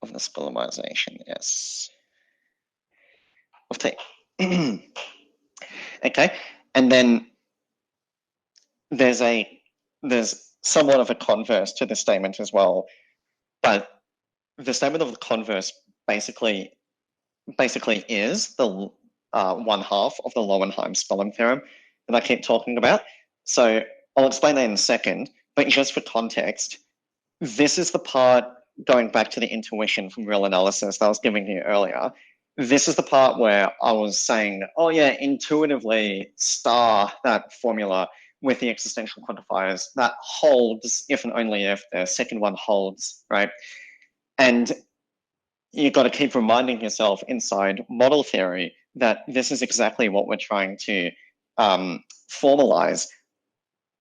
Of the skolemisation, yes. Of T. Okay, and then there's somewhat of a converse to the statement as well, but the statement of the converse basically is the one half of the Lowenheim-Skolem theorem that I keep talking about. So I'll explain that in a second, but just for context, this is the part, going back to the intuition from real analysis that I was giving you earlier, this is the part where I was saying, oh yeah, intuitively star that formula with the existential quantifiers, that holds if and only if the second one holds, right? And you've got to keep reminding yourself inside model theory that this is exactly what we're trying to formalize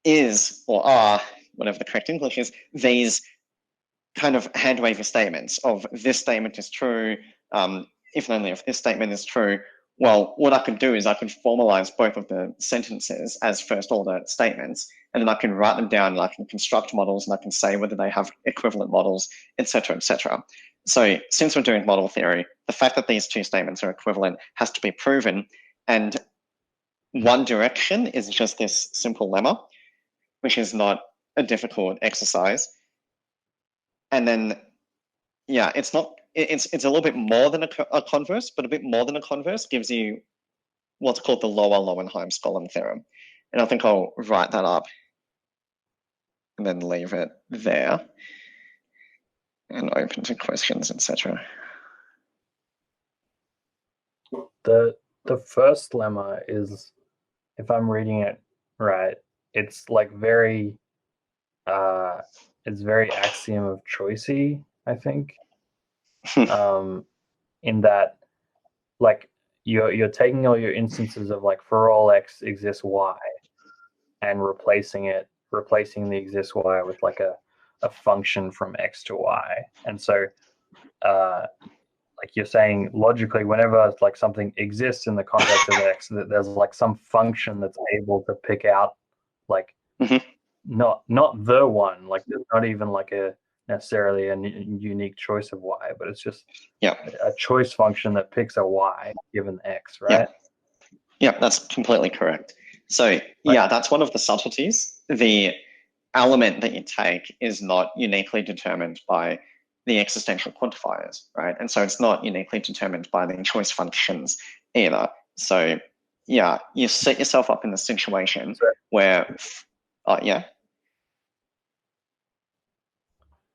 is, or are, whatever the correct English is, these kind of hand wavy statements of this statement is true, if and only if this statement is true. Well, what I could do is I could formalize both of the sentences as first order statements, and then I can write them down and I can construct models and I can say whether they have equivalent models, etc., etc. So since we're doing model theory, the fact that these two statements are equivalent has to be proven. And one direction is just this simple lemma, which is not a difficult exercise. And then, yeah, it's a little bit more than a converse, but a bit more than a converse gives you what's called the lower Lowenheim-Skolem theorem. And I think I'll write that up and then leave it there and open to questions, etc. The first lemma is, if I'm reading it right, it's like it's very axiom of choicey, I think. In that, like, you're taking all your instances of like for all x exists y and replacing the exists y with like a function from x to y. And so like you're saying logically, whenever like something exists in the context of x, that there's like some function that's able to pick out like not the one, like there's not even like a necessarily a unique choice of y, but it's just a choice function that picks a y given x, right? Yeah, that's completely correct. So yeah, that's one of the subtleties. The element that you take is not uniquely determined by the existential quantifiers, right? And so it's not uniquely determined by the choice functions either. So yeah, you set yourself up in the situation where, yeah.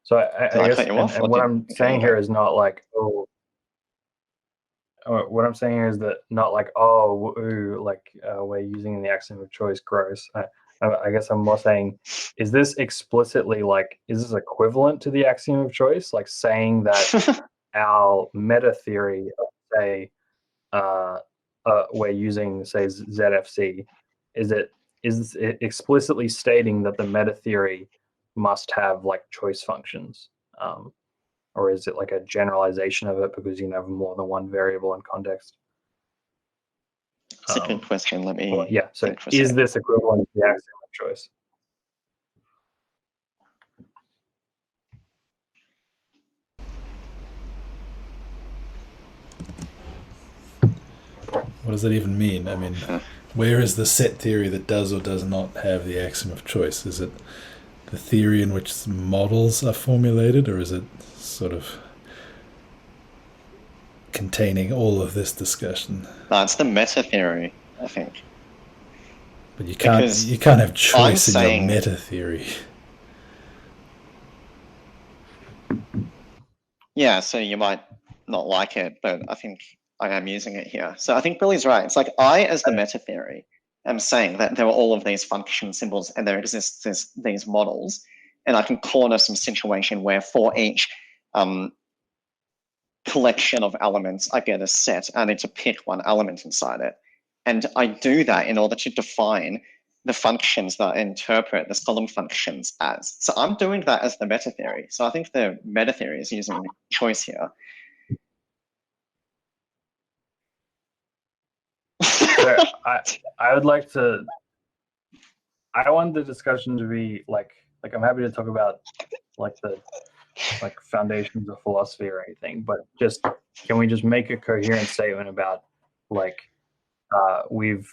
So I guess, and what I'm saying here is not like, oh, what I'm saying here is that not like, oh, like we're using the axiom of choice, gross. I guess I'm more saying, is this explicitly like, is this equivalent to the axiom of choice? Like saying that our meta theory of, say, we're using, say, ZFC, is it explicitly stating that the meta theory must have like choice functions? Or is it like a generalization of it because you have more than one variable in context? That's a good question. Let me. Well, yeah. So is this equivalent to the axiom of choice? What does that even mean? I mean, Where is the set theory that does or does not have the axiom of choice? Is it the theory in which models are formulated, or is it sort of containing all of this discussion? No, it's the meta theory, I think. But you can't have choice in your meta theory. Yeah, so you might not like it, but I think I am using it here. So I think Billy's right. It's like I, as the meta theory, am saying that there are all of these function symbols and there exists these models, and I can corner some situation where for each collection of elements, I get a set. I need to pick one element inside it. And I do that in order to define the functions that I interpret the column functions as. So I'm doing that as the meta theory. So I think the meta theory is using choice here. So I would like to. I want the discussion to be like I'm happy to talk about like the foundations of philosophy or anything, but just can we just make a coherent statement about we've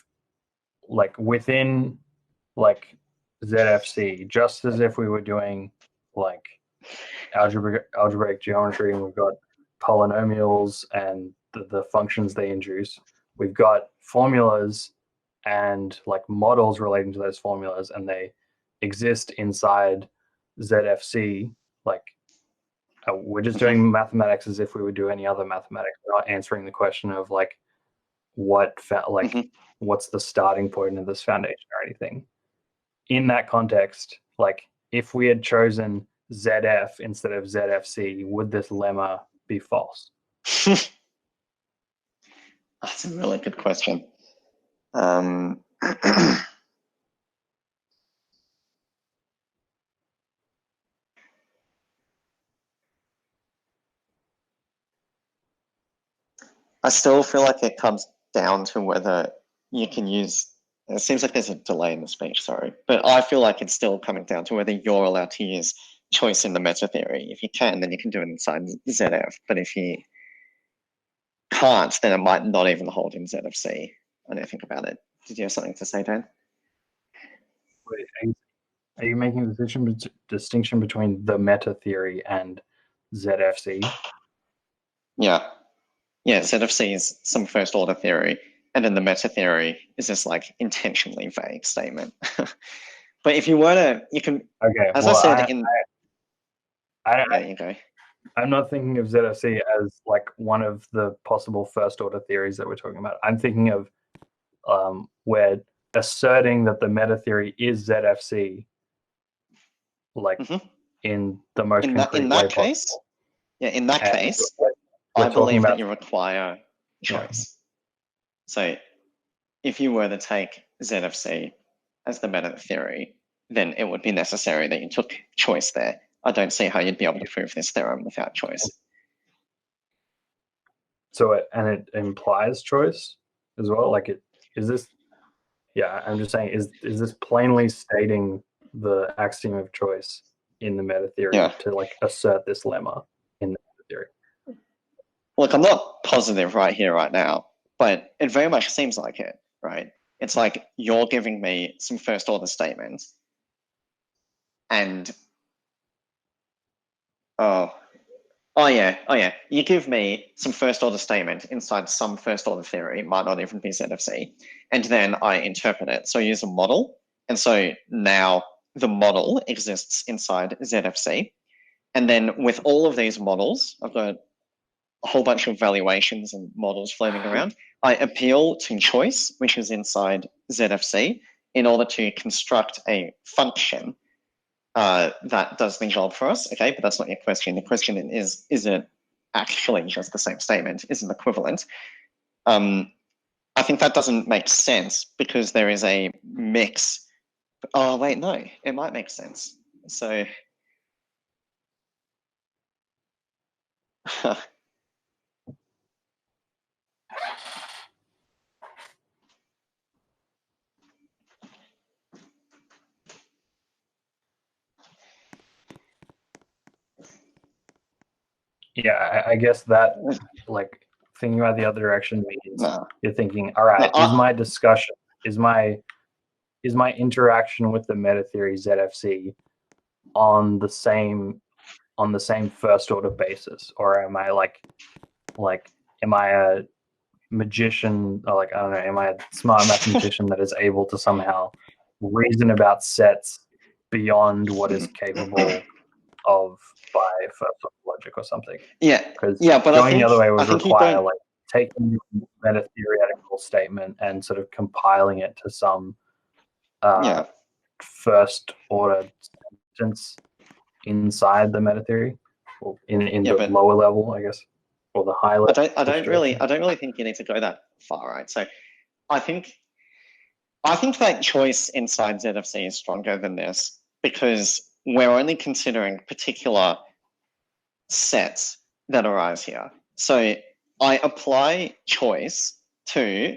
within ZFC, just as if we were doing algebraic geometry, and we've got polynomials and the functions they induce. We've got formulas and models relating to those formulas, and they exist inside ZFC. We're just doing mathematics as if we would do any other mathematics. We're not answering the question of what's the starting point of this foundation or anything. In that context, if we had chosen ZF instead of ZFC, would this lemma be false? That's a really good question. I still feel like it comes down to whether you can use, it seems like there's a delay in the speech, sorry, but I feel like it's still coming down to whether you're allowed to use choice in the meta theory. If you can, then you can do it inside ZF, but if you can't, then it might not even hold in ZFC. I don't think about it. Did you have something to say, Dan? Wait, are you making a distinction between the meta theory and ZFC? Yeah, ZFC is some first order theory, and then the meta theory is this intentionally vague statement. But if you were to, you can, okay, as I said there you go. I'm not thinking of ZFC as one of the possible first order theories that we're talking about. I'm thinking of we're asserting that the meta theory is ZFC, in the most concrete way possible. Yeah, in that case, I believe that you require choice. Yeah. So if you were to take ZFC as the meta theory, then it would be necessary that you took choice there. I don't see how you'd be able to prove this theorem without choice. So it implies choice as well. Is this? Yeah, I'm just saying, is this plainly stating the axiom of choice in the meta theory to assert this lemma in the meta theory? Look, I'm not positive right here, right now, but it very much seems like it, right? It's like you're giving me some first order statements, and oh yeah, you give me some first order statement inside some first order theory, might not even be ZFC, and then I interpret it. So I use a model, and so now the model exists inside ZFC, and then with all of these models, I've got a whole bunch of valuations and models floating around. I appeal to choice, which is inside ZFC, in order to construct a function that does the job for us. Okay, but that's not your question. The question is it actually just the same statement? Is it equivalent? I think that doesn't make sense because there is a mix. Oh, wait, no, it might make sense. So, yeah, I guess that thinking about the other direction means you're thinking, all right, is my discussion is my interaction with the meta theory ZFC on the same first order basis, or am I like am I a magician, or like I don't know, am I a smart mathematician that is able to somehow reason about sets beyond what is capable of by first order logic or something? Yeah, Because but going the other way would require don't... like taking the meta theoretical statement and sort of compiling it to some first order sentence inside the meta theory, or in the lower level, I guess, or the high level. I don't really think you need to go that far, right? So I think that choice inside ZFC is stronger than this because we're only considering particular sets that arise here. So I apply choice to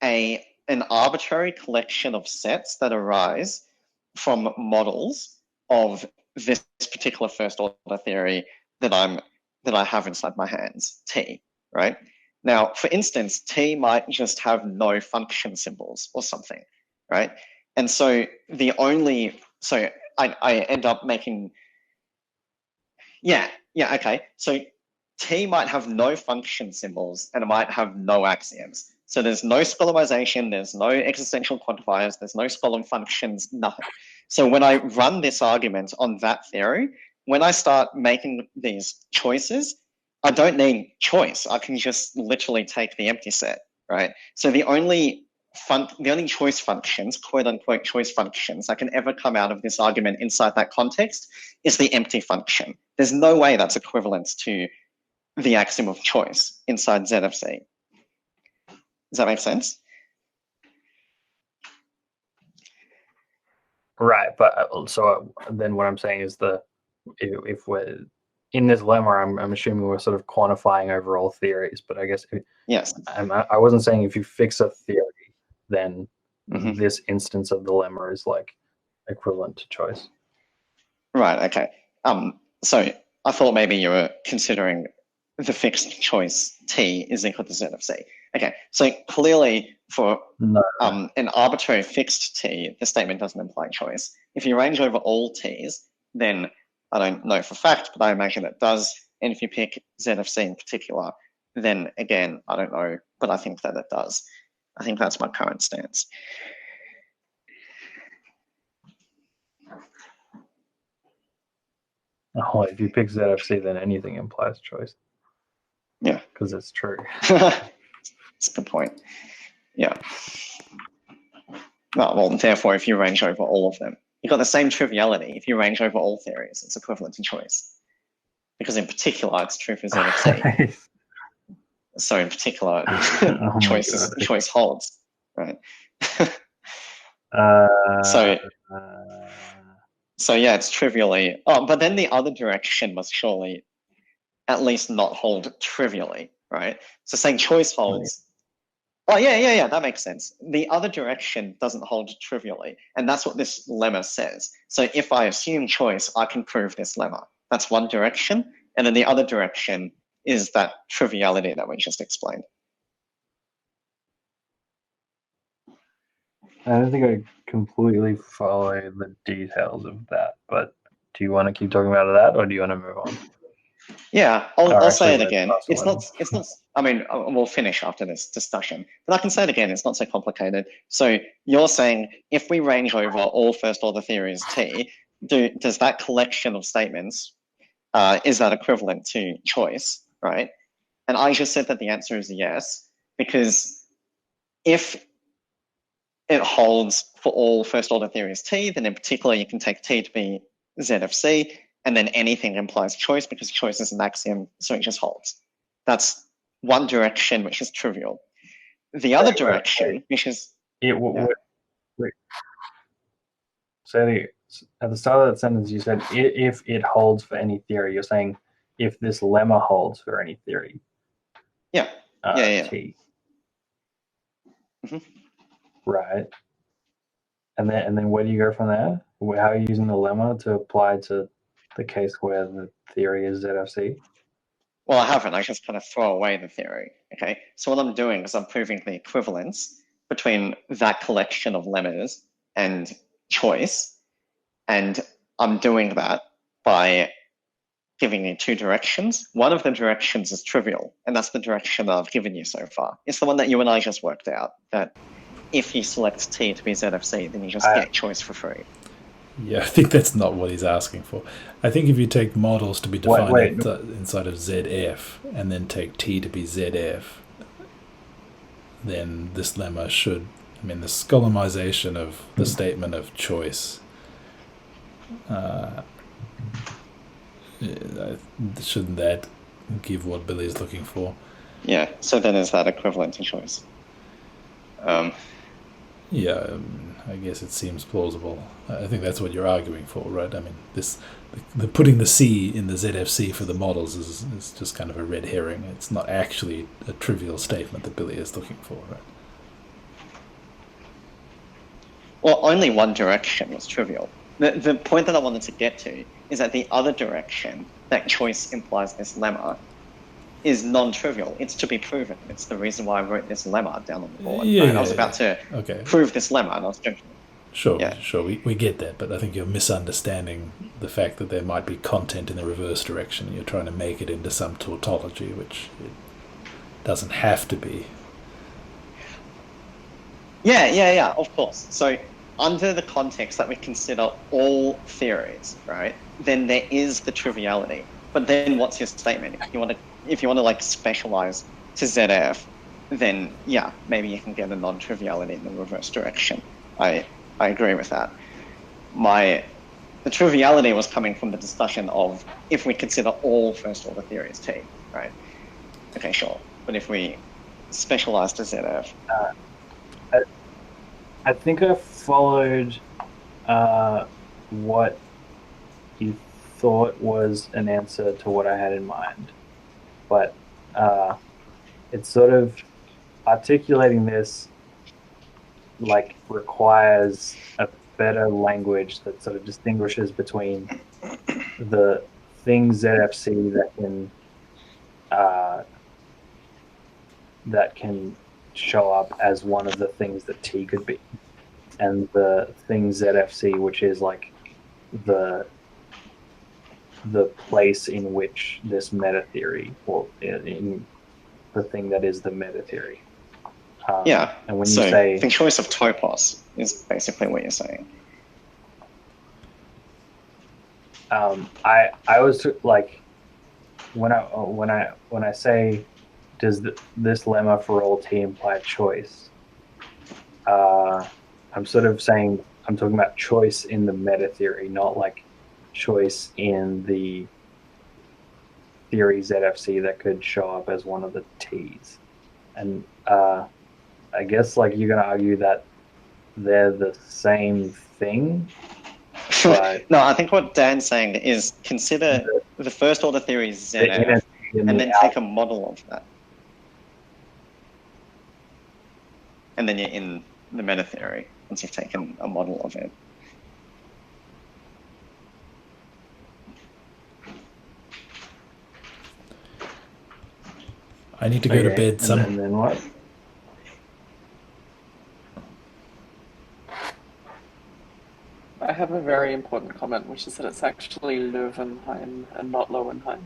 an arbitrary collection of sets that arise from models of this particular first order theory that I have inside my hands, T, right? Now, for instance, T might just have no function symbols or something, right? And so I end up making, okay. So T might have no function symbols and it might have no axioms. So there's no skolemisation, there's no existential quantifiers, there's no Skolem functions, nothing. So when I run this argument on that theory, when I start making these choices, I don't need choice. I can just literally take the empty set, right? So the only choice functions, quote unquote choice functions, that can ever come out of this argument inside that context is the empty function. There's no way that's equivalent to the axiom of choice inside ZFC. Does that make sense? Right, but so then what I'm saying is if we're in this lemma, I'm assuming we're sort of quantifying over all theories, but I guess yes, I wasn't saying if you fix a theory, then this instance of the lemma is like equivalent to choice. Right. Okay. So I thought maybe you were considering the fixed choice T is equal to ZFC. Okay. So clearly for an arbitrary fixed T, the statement doesn't imply choice. If you range over all T's, then I don't know for fact, but I imagine it does. And if you pick ZFC in particular, then again, I don't know, but I think that it does. I think that's my current stance. Oh, if you pick ZFC, then anything implies choice. Yeah. Because it's true. That's a good point. Yeah. Well, therefore, if you range over all of them, you've got the same triviality. If you range over all theories, it's equivalent to choice. Because in particular, it's true for ZFC. So in particular, choice holds, right? So yeah, it's trivially. Oh, but then the other direction must surely at least not hold trivially, right? So saying choice holds. Oh yeah, that makes sense. The other direction doesn't hold trivially, and that's what this lemma says. So if I assume choice, I can prove this lemma. That's one direction, and then the other direction is that triviality that we just explained. I don't think I completely follow the details of that, but do you want to keep talking about that, or do you want to move on? Yeah, I'll say it again. It's not. I mean, we'll finish after this discussion, but I can say it again. It's not so complicated. So you're saying if we range over all first order theories T, does that collection of statements is that equivalent to choice, right? And I just said that the answer is yes, because if it holds for all first order theories T, then in particular you can take T to be ZFC, and then anything implies choice because choice is an axiom, so it just holds. That's one direction, which is trivial. The other direction, which is... Wait. So at the start of that sentence, you said if it holds for any theory. You're saying if this lemma holds for any theory. Yeah. T. Right. And then where do you go from there? How are you using the lemma to apply to the case where the theory is ZFC? Well, I haven't. I just kind of throw away the theory. Okay. So what I'm doing is I'm proving the equivalence between that collection of lemmas and choice, and I'm doing that by giving you two directions. One of the directions is trivial, and that's the direction that I've given you so far. It's the one that you and I just worked out, that if you select T to be ZFC, then you just get choice for free. Yeah, I think that's not what he's asking for. I think if you take models to be defined inside of ZF and then take T to be ZF, then this lemma should, I mean, the Skolemisation of the statement of choice, shouldn't that give what Billy's looking for? Yeah, so then is that equivalent to choice? Yeah, I guess it seems plausible. I think that's what you're arguing for, right? I mean, the putting the C in the ZFC for the models is just kind of a red herring. It's not actually a trivial statement that Billy is looking for, right? Well, only one direction was trivial. The point that I wanted to get to is that the other direction, that choice implies this lemma, is non-trivial. It's to be proven. It's the reason why I wrote this lemma down on the board. I was about to prove this lemma, and I was joking. Sure, we get that, but I think you're misunderstanding the fact that there might be content in the reverse direction. You're trying to make it into some tautology, which it doesn't have to be. Yeah, of course. So under the context that we consider all theories, right, then there is the triviality. But then what's your statement? If you want to like specialize to ZF, then yeah, maybe you can get a non-triviality in the reverse direction. I agree with that. The triviality was coming from the discussion of if we consider all first order theories T, right? Okay, sure. But if we specialize to ZF, I think I followed what you thought was an answer to what I had in mind, but it's sort of articulating this like requires a better language that sort of distinguishes between the things ZFC that can show up as one of the things that T could be, and the thing ZFC, which is like the place in which this meta theory, or in the thing that is the meta theory. Yeah, and when you say the choice of topos is basically what you're saying. I was like, when I say, does this lemma for all T imply choice? I'm sort of saying I'm talking about choice in the meta theory, not like choice in the theory ZFC that could show up as one of the T's. And I guess like you're going to argue that they're the same thing. But no, I think what Dan's saying is consider the first order theory ZF and then take a model of that. And then you're in the meta theory once you've taken a model of it. I need to go to bed. And then what? I have a very important comment, which is that it's actually Löwenheim and not Lowenheim.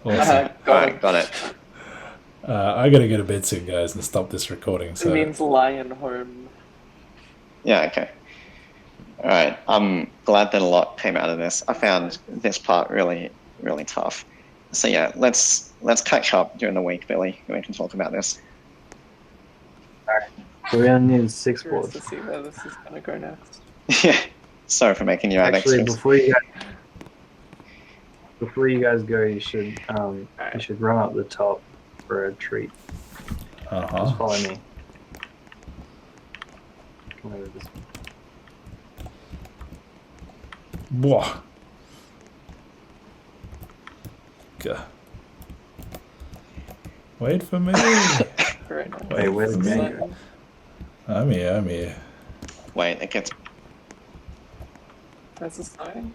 Awesome. Got it. I gotta go to bed soon, guys, and stop this recording. So It means Lionholm. Yeah, okay. All right. I'm glad that a lot came out of this. I found this part really, really tough. So yeah, let's catch up during the week, Billy, and we can talk about this. All right. So we only need 6 Curious boards. to see where this is going to go next. Yeah. Sorry for making you add Actually, extras. before you guys go, you should run up the top for a treat. Just follow me. Come over this way. Whoa. Go. Wait for me. Very nice. Wait, where's the Exciting. game? I'm here. Wait, it gets... That's a sign.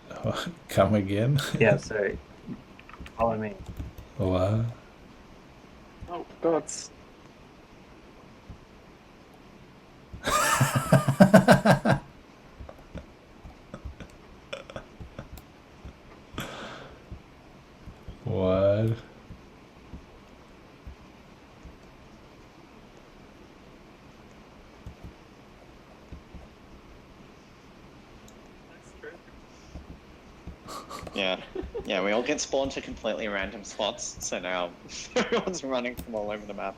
Come again? Yeah, sorry. Follow me. What? Oh, gods. What? Yeah. Yeah, we all get spawned to completely random spots, so now everyone's running from all over the map.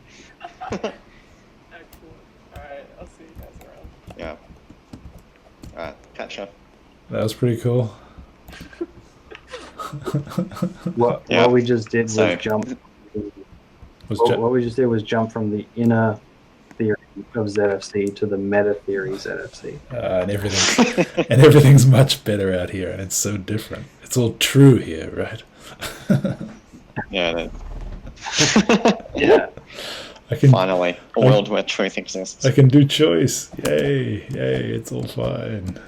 Excellent. Alright, I'll see you guys around. Yeah. Alright, catch ya. That was pretty cool. What Yeah. we just did was So- jump. Was What we just did was jump from the inner theory of ZFC to the meta theory ZFC. and everything's much better out here, and it's so different. It's all true here, right? Yeah. Yeah. I can Finally, a world where truth exists. I can do choice. Yay, yay! It's all fine.